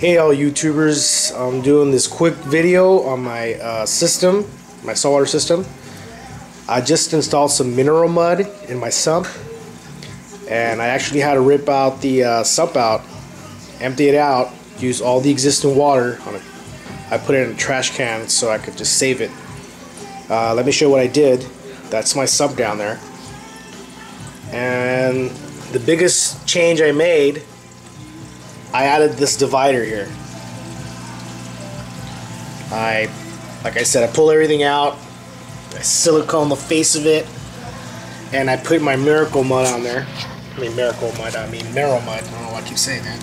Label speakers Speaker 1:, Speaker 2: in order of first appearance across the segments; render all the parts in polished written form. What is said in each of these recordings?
Speaker 1: Hey all YouTubers, I'm doing this quick video on my system, my saltwater system. I just installed some mineral mud in my sump, and I actually had to rip out the sump out, empty it out, use all the existing water on it. I put it in a trash can so I could just save it. Let me show you what I did. That's my sump down there. And the biggest change I made, I added this divider here. Like I said, I pull everything out, I silicone the face of it, and I put my miracle mud on there. I mean mineral mud. I don't know why I keep saying that.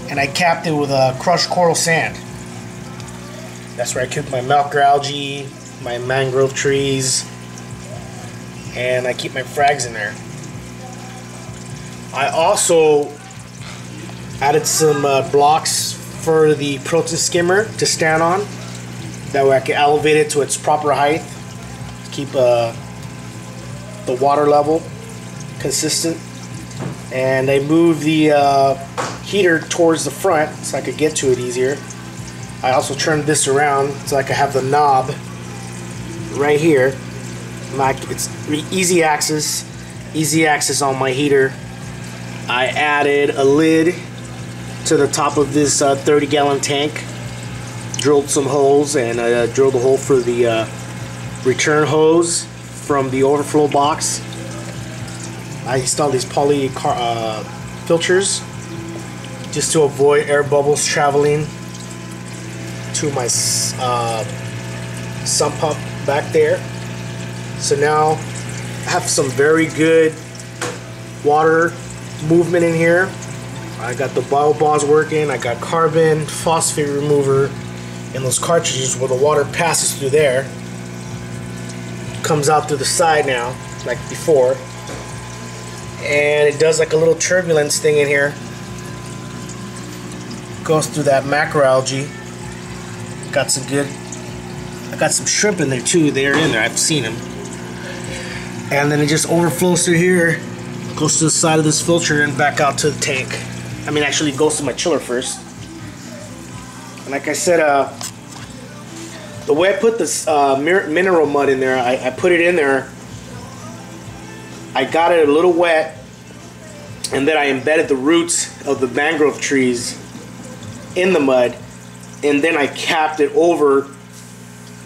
Speaker 1: And I capped it with crushed coral sand. That's where I keep my macroalgae, my mangrove trees, and I keep my frags in there. I also added some blocks for the protein skimmer to stand on. That way I can elevate it to its proper height, keep the water level consistent. And I moved the heater towards the front so I could get to it easier. I also turned this around so I could have the knob right here. It's easy access on my heater. I added a lid to the top of this 30-gallon tank, drilled some holes, and I drilled a hole for the return hose from the overflow box. I installed these poly filters just to avoid air bubbles traveling to my sump pump back there. So now I have some very good water movement in here. I got the bottle balls working, I got carbon, phosphate remover, and those cartridges where the water passes through there. Comes out through the side now, like before. And it does like a little turbulence thing in here. Goes through that macroalgae. I got some shrimp in there too, they're in there, I've seen them. And then it just overflows through here, goes to the side of this filter and back out to the tank. I mean, actually, it goes to my chiller first. And like I said, the way I put this mineral mud in there, I put it in there. I got it a little wet, and then I embedded the roots of the mangrove trees in the mud, and then I capped it over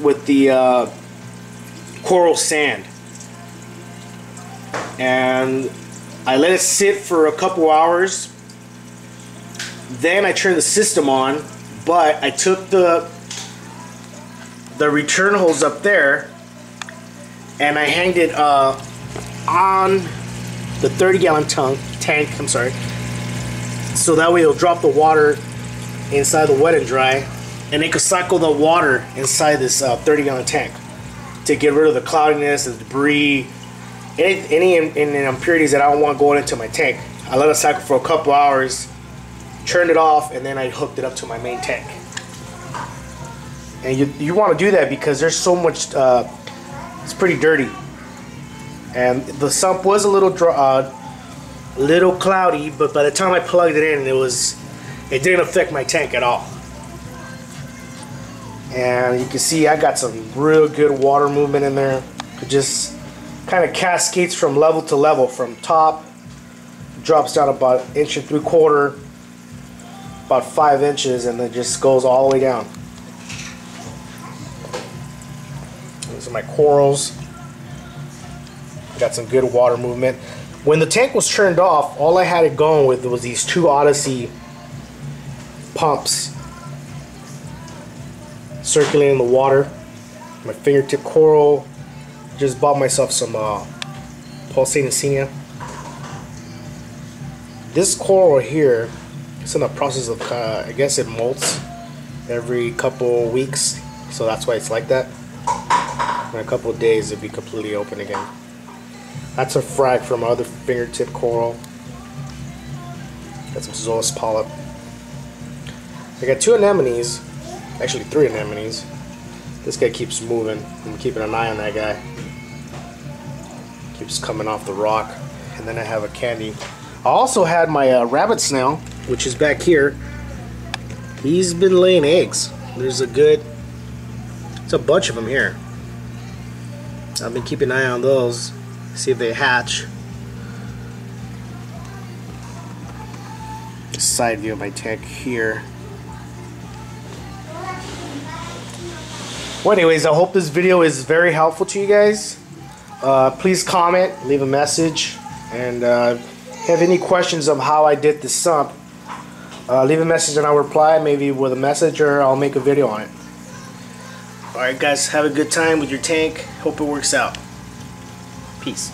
Speaker 1: with the coral sand. And I let it sit for a couple hours. Then I turned the system on, but I took the return hose up there and I hanged it on the 30-gallon tank. I'm sorry. So that way it'll drop the water inside the wet and dry, and it could cycle the water inside this 30-gallon tank to get rid of the cloudiness, the debris, any impurities that I don't want going into my tank. I let it cycle for a couple hours, turned it off, and then I hooked it up to my main tank. And you want to do that because there's so much, it's pretty dirty. And the sump was a little cloudy, but by the time I plugged it in, it didn't affect my tank at all. And you can see I got some real good water movement in there. It just kind of cascades from level to level, from top, drops down about 1.75 inches, about 5 inches, and then just goes all the way down. These are my corals. Got some good water movement. When the tank was turned off, all I had it going with was these 2 Odyssey pumps circulating the water. My fingertip coral. Just bought myself some pulsating senia. This coral here, it's in the process of, I guess it molts every couple weeks, so that's why it's like that. In a couple of days it'll be completely open again. That's a frag from my other fingertip coral. Got some Zoas polyp. I got 2 anemones, actually 3 anemones. This guy keeps moving. I'm keeping an eye on that guy. Keeps coming off the rock. And then I have a candy. I also had my rabbit snail, which is back here. He's been laying eggs. There's a bunch of them here. I've been keeping an eye on those, see if they hatch. Side view of my tank here. Well, anyways, I hope this video is very helpful to you guys. Please comment, leave a message, and have any questions of how I did this sump, leave a message and I'll reply, maybe with a message, or I'll make a video on it. Alright guys, have a good time with your tank. Hope it works out. Peace.